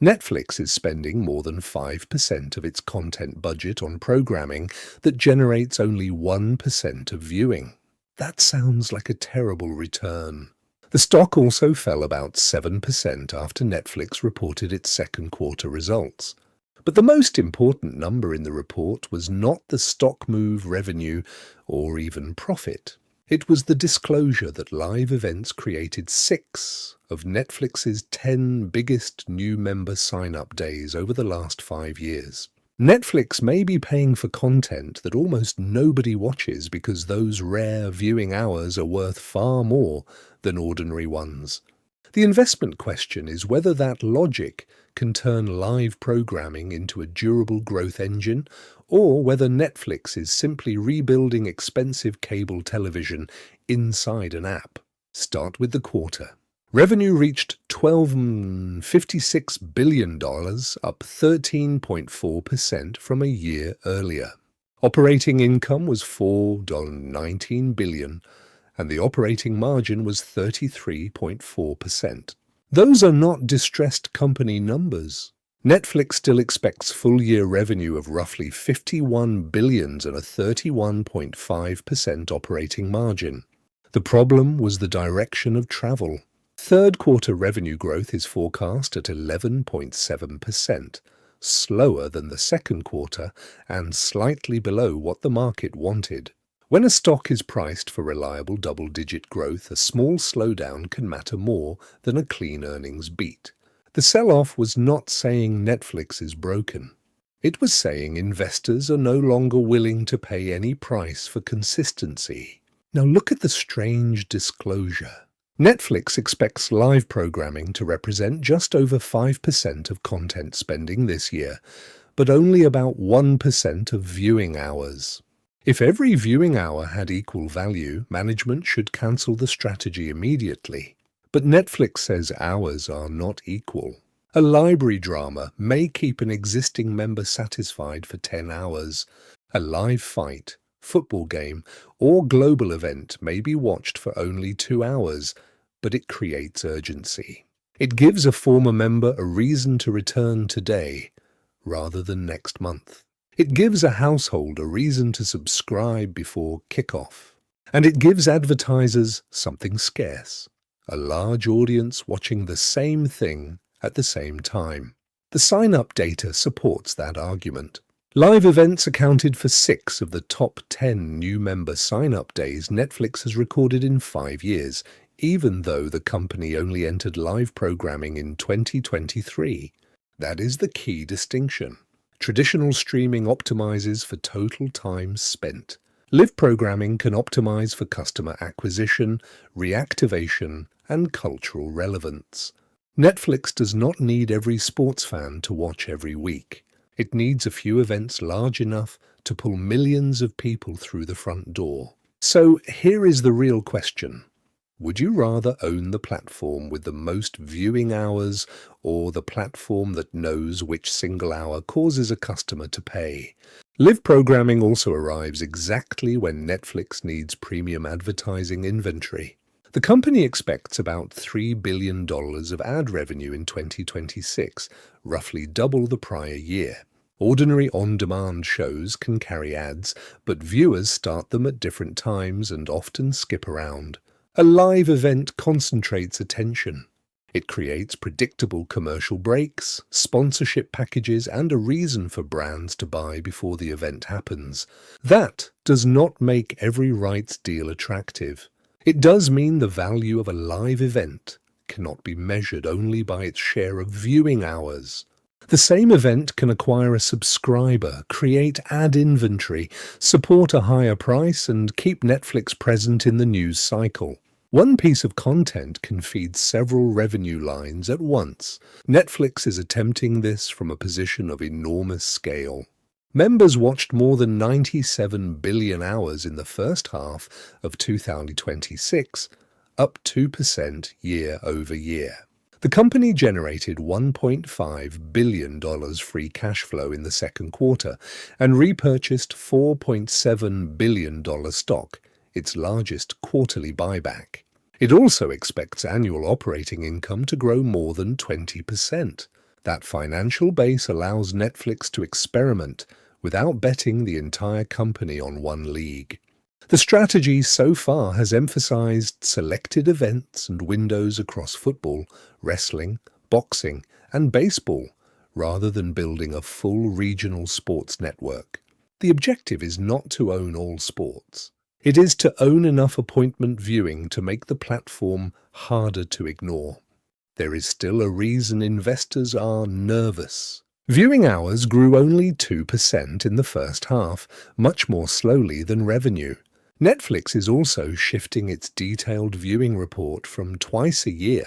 Netflix is spending more than 5% of its content budget on programming that generates only 1% of viewing. That sounds like a terrible return. The stock also fell about 7% after Netflix reported its second quarter results. But the most important number in the report was not the stock move, revenue, or even profit. It was the disclosure that live events created 6 of Netflix's 10 biggest new member sign-up days over the last 5 years. Netflix may be paying for content that almost nobody watches because those rare viewing hours are worth far more than ordinary ones. The investment question is whether that logic can turn live programming into a durable growth engine, or whether Netflix is simply rebuilding expensive cable television inside an app. Start with the quarter. Revenue reached $12.56 billion, up 13.4% from a year earlier. Operating income was $4.19 billion, and the operating margin was 33.4%. Those are not distressed company numbers. Netflix still expects full-year revenue of roughly $51 billion and a 31.5% operating margin. The problem was the direction of travel. Third-quarter revenue growth is forecast at 11.7%, slower than the second quarter and slightly below what the market wanted. When a stock is priced for reliable double-digit growth, a small slowdown can matter more than a clean earnings beat. The sell-off was not saying Netflix is broken. It was saying investors are no longer willing to pay any price for consistency. Now look at the strange disclosure. Netflix expects live programming to represent just over 5% of content spending this year, but only about 1% of viewing hours. If every viewing hour had equal value, management should cancel the strategy immediately. But Netflix says hours are not equal. A library drama may keep an existing member satisfied for 10 hours. A live fight, football game, or global event may be watched for only 2 hours, but it creates urgency. It gives a former member a reason to return today rather than next month. It gives a household a reason to subscribe before kickoff. And it gives advertisers something scarce, a large audience watching the same thing at the same time. The sign-up data supports that argument. Live events accounted for 6 of the top 10 new member sign-up days Netflix has recorded in 5 years, even though the company only entered live programming in 2023. That is the key distinction. Traditional streaming optimizes for total time spent. Live programming can optimize for customer acquisition, reactivation, and cultural relevance. Netflix does not need every sports fan to watch every week. It needs a few events large enough to pull millions of people through the front door. So here is the real question. Would you rather own the platform with the most viewing hours or the platform that knows which single hour causes a customer to pay? Live programming also arrives exactly when Netflix needs premium advertising inventory. The company expects about $3 billion of ad revenue in 2026, roughly double the prior year. Ordinary on-demand shows can carry ads, but viewers start them at different times and often skip around. A live event concentrates attention. It creates predictable commercial breaks, sponsorship packages, and a reason for brands to buy before the event happens. That does not make every rights deal attractive. It does mean the value of a live event cannot be measured only by its share of viewing hours. The same event can acquire a subscriber, create ad inventory, support a higher price, and keep Netflix present in the news cycle. One piece of content can feed several revenue lines at once. Netflix is attempting this from a position of enormous scale. Members watched more than 97 billion hours in the first half of 2026, up 2% year over year. The company generated $1.5 billion free cash flow in the second quarter and repurchased $4.7 billion stock, its largest quarterly buyback. It also expects annual operating income to grow more than 20%. That financial base allows Netflix to experiment without betting the entire company on one league. The strategy so far has emphasized selected events and windows across football, wrestling, boxing, and baseball, rather than building a full regional sports network. The objective is not to own all sports. It is to own enough appointment viewing to make the platform harder to ignore. There is still a reason investors are nervous. Viewing hours grew only 2% in the first half, much more slowly than revenue. Netflix is also shifting its detailed viewing report from twice a year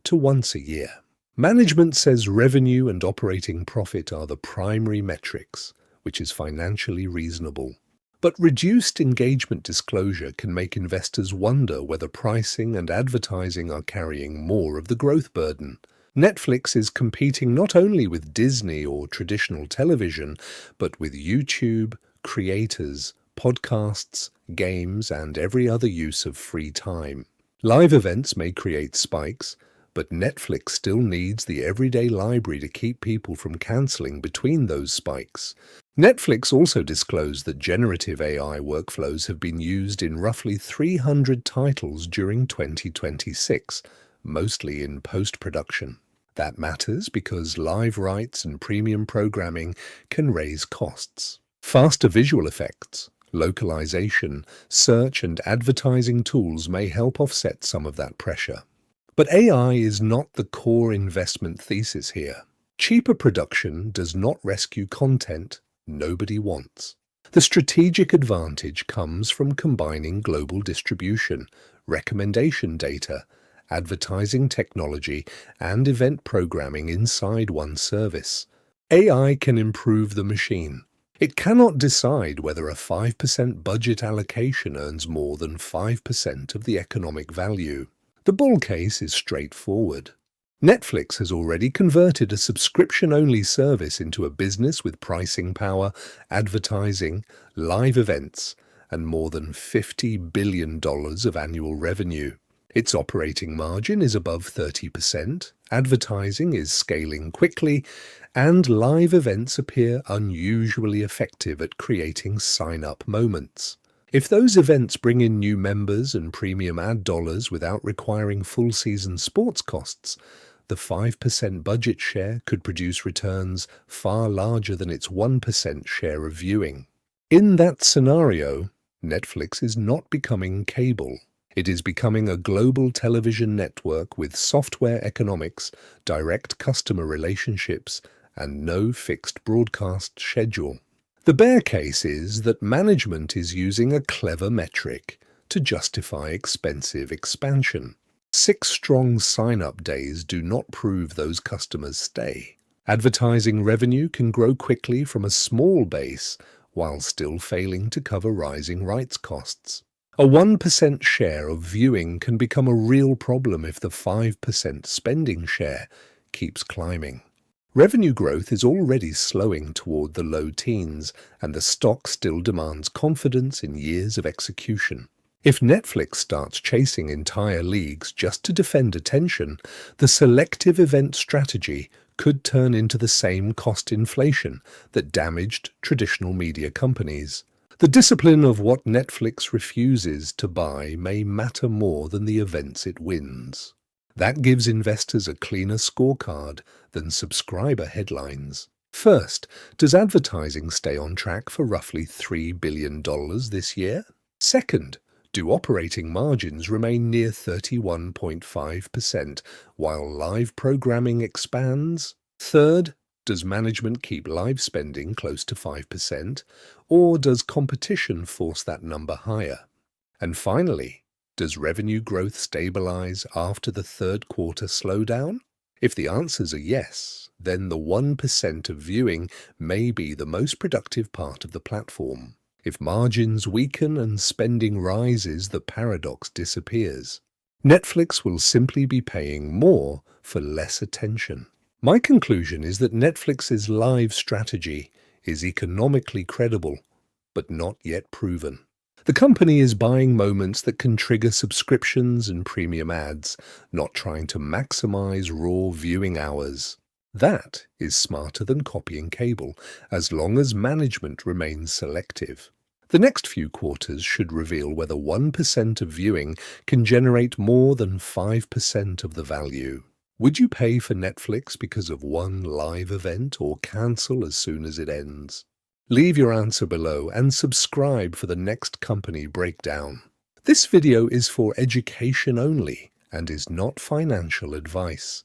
to once a year. Management says revenue and operating profit are the primary metrics, which is financially reasonable. But reduced engagement disclosure can make investors wonder whether pricing and advertising are carrying more of the growth burden. Netflix is competing not only with Disney or traditional television, but with YouTube, creators, podcasts, games, and every other use of free time. Live events may create spikes, but Netflix still needs the everyday library to keep people from canceling between those spikes. Netflix also disclosed that generative AI workflows have been used in roughly 300 titles during 2026, mostly in post-production. That matters because live rights and premium programming can raise costs. Faster visual effects, localization, search, and advertising tools may help offset some of that pressure. But AI is not the core investment thesis here. Cheaper production does not rescue content nobody wants. The strategic advantage comes from combining global distribution, recommendation data, advertising technology, and event programming inside one service. AI can improve the machine. It cannot decide whether a 5% budget allocation earns more than 5% of the economic value. The bull case is straightforward. Netflix has already converted a subscription-only service into a business with pricing power, advertising, live events, and more than $50 billion of annual revenue. Its operating margin is above 30%, advertising is scaling quickly, and live events appear unusually effective at creating sign-up moments. If those events bring in new members and premium ad dollars without requiring full-season sports costs, the 5% budget share could produce returns far larger than its 1% share of viewing. In that scenario, Netflix is not becoming cable. It is becoming a global television network with software economics, direct customer relationships, and no fixed broadcast schedule. The bear case is that management is using a clever metric to justify expensive expansion. 6 strong sign-up days do not prove those customers stay. Advertising revenue can grow quickly from a small base while still failing to cover rising rights costs. A 1% share of viewing can become a real problem if the 5% spending share keeps climbing. Revenue growth is already slowing toward the low teens, and the stock still demands confidence in years of execution. If Netflix starts chasing entire leagues just to defend attention, the selective event strategy could turn into the same cost inflation that damaged traditional media companies. The discipline of what Netflix refuses to buy may matter more than the events it wins. That gives investors a cleaner scorecard than subscriber headlines. First, does advertising stay on track for roughly $3 billion this year? Second, do operating margins remain near 31.5% while live programming expands? Third, does management keep live spending close to 5%, or does competition force that number higher? And finally, does revenue growth stabilize after the third quarter slowdown? If the answers are yes, then the 1% of viewing may be the most productive part of the platform. If margins weaken and spending rises, the paradox disappears. Netflix will simply be paying more for less attention. My conclusion is that Netflix's live strategy is economically credible, but not yet proven. The company is buying moments that can trigger subscriptions and premium ads, not trying to maximize raw viewing hours. That is smarter than copying cable, as long as management remains selective. The next few quarters should reveal whether 1% of viewing can generate more than 5% of the value. Would you pay for Netflix because of one live event or cancel as soon as it ends? Leave your answer below and subscribe for the next company breakdown. This video is for education only and is not financial advice.